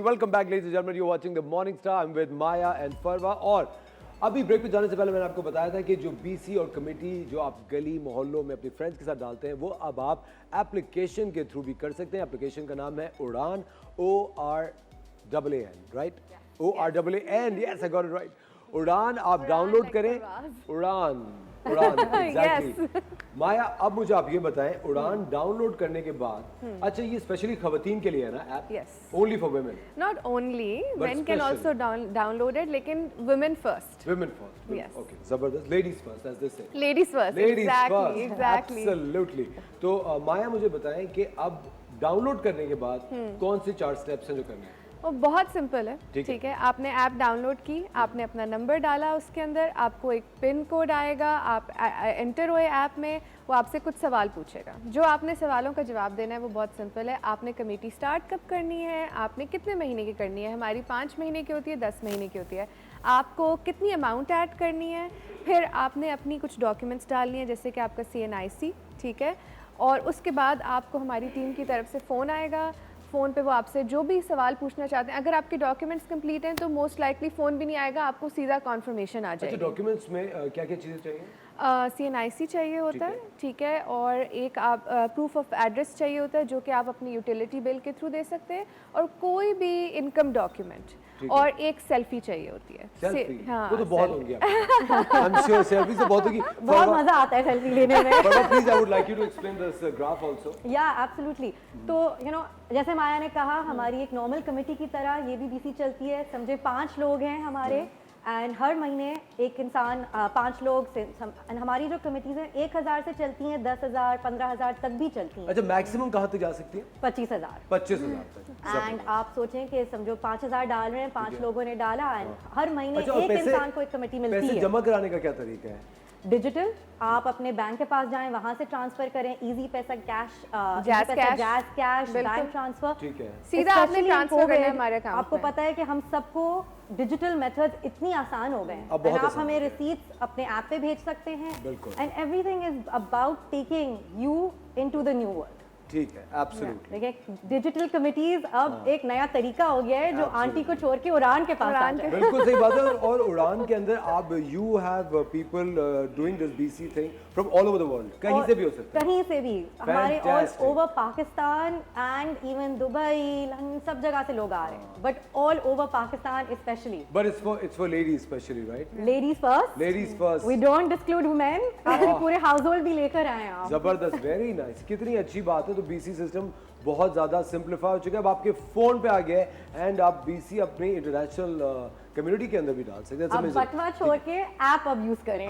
2020. Welcome back, ladies and gentlemen. You're watching the Morning Star. I'm with Maya and Farwa. और अभी break पे जाने से पहले मैंने आपको बताया था कि जो बीसी और कमेटी जो आप गली मोहल्लों में अपने फ्रेंड्स के साथ डालते हैं वो अब आप एप्लीकेशन के थ्रू भी कर सकते हैं. एप्लीकेशन का नाम है उड़ान, ORAAN, right? ORAAN, yes, I got it right. उड़ान आप डाउनलोड करें. उड़ान एग्जैक्टली. माया, अब मुझे आप ये बताएं, उड़ान डाउनलोड करने के बाद, अच्छा ये स्पेशली खवातीन के लिए है ना app? Yes. Only for women? Not only, But men can also download it, लेकिन women first. Women first. Yes. Okay, जबरदस्त. Ladies first, as they say. Ladies first. Ladies exactly, first. exactly. Absolutely. तो माया मुझे बताएं कि अब download करने के बाद कौन से 4 स्टेप्स हैं जो करने हैं? वो बहुत सिंपल है. ठीक है. आपने ऐप डाउनलोड की, आपने अपना नंबर डाला, उसके अंदर आपको एक पिन कोड आएगा, आप एंटर हुए ऐप में, वो आपसे कुछ सवाल पूछेगा. जो आपने सवालों का जवाब देना है वो बहुत सिंपल है. आपने कमेटी स्टार्ट कब करनी है, आपने कितने महीने की करनी है. हमारी 5 महीने की होती है, 10 महीने की होती है. आपको कितनी अमाउंट ऐड करनी है, फिर आपने अपनी कुछ डॉक्यूमेंट्स डालनी है, जैसे कि आपका CNIC, ठीक है. और उसके बाद आपको हमारी टीम की तरफ से फ़ोन आएगा. फ़ोन पे वो आपसे जो भी सवाल पूछना चाहते हैं, अगर आपके डॉक्यूमेंट्स कंप्लीट हैं तो मोस्ट लाइकली फ़ोन भी नहीं आएगा, आपको सीधा कॉन्फर्मेशन आ जाएगी. अच्छा, डॉक्यूमेंट्स में क्या-क्या चीज़ें चाहिए? CNIC चाहिए होता है, ठीक है. और एक आप प्रूफ ऑफ एड्रेस चाहिए होता है, जो कि आप अपनी यूटिलिटी बिल के थ्रू दे सकते हैं, और कोई भी इनकम डॉक्यूमेंट, और एक सेल्फी चाहिए होती है. सेल्फी? हाँ, वो तो बहुत होंगी आपकी. I'm sure सेल्फी से बहुत होगी. बहुत मजा आता है सेल्फी लेने में. But please, I would like you to explain this graph also. Yeah, absolutely. तो जैसे माया ने कहा, हमारी एक नॉर्मल कमेटी की तरह ये भी बीसी चलती है. समझे 5 लोग हैं हमारे, एंड हर महीने एक इंसान 5 लोग से हमारी जो कमेटीज हैं 1000 से चलती हैं, 10,000, 15,000 तक भी चलती हैं. अच्छा, मैक्सिमम कहाँ तक जा सकती है? 25,000. 25,000 तक. एंड आप सोचें कि समझो 5,000 डाल रहे हैं, 5 लोगों ने डाला, एंड हर महीने अच्छा, एक इंसान को एक कमेटी मिलती है. पैसे जमा कराने का क्या तरीका है? डिजिटल, आप अपने बैंक के पास जाएं, वहां से ट्रांसफर करें. इजी पैसा, cash, jazz cash, bank transfer, ठीक है. सीधा आपने ट्रांसफर करना है हमारे अकाउंट में. आपको पता है कि हम सबको डिजिटल मेथड इतनी आसान हो गए हैं. अब बहुत आप आसान हमें हो गए. रिसीट्स अपने ऐप पे भेज सकते हैं. बिल्कुल. And everything is about taking you into the new world. ठीक है, एब्सोल्युटली. देखिए, डिजिटल कमिटीज अब एक नया तरीका हो गया है, जो आंटी को छोड़ के उड़ान के पास आ जाए. बिल्कुल सही बात है. और उड़ान के अंदर आप you have people doing this BC thing from all over the world. कहीं से भी हो सकता है. कहीं से भी. हमारे all Fantastic. Over Pakistan and even Dubai, London, सब जगह से लोग आ रहे हैं. But all over Pakistan specially. But it's for ladies especially, right? Ladies first. Ladies first. We don't disclude women. अपने पूरे हाउस होल्ड भी लेकर आए हैं आप. जबरदस्त, वेरी नाइस. कितनी अच्छी बात है. तो बीसी सिस्टम बहुत ज़्यादा सिंप्लीफाई हो चुका है. अब आपके फ़ोन पे आ गया है एंड आप बीसी अपनी इंटरनेशनल कम्युनिटी के अंदर भी डाल सकते हैं. अब बटवा छोड़ के ऐप अब यूज करें.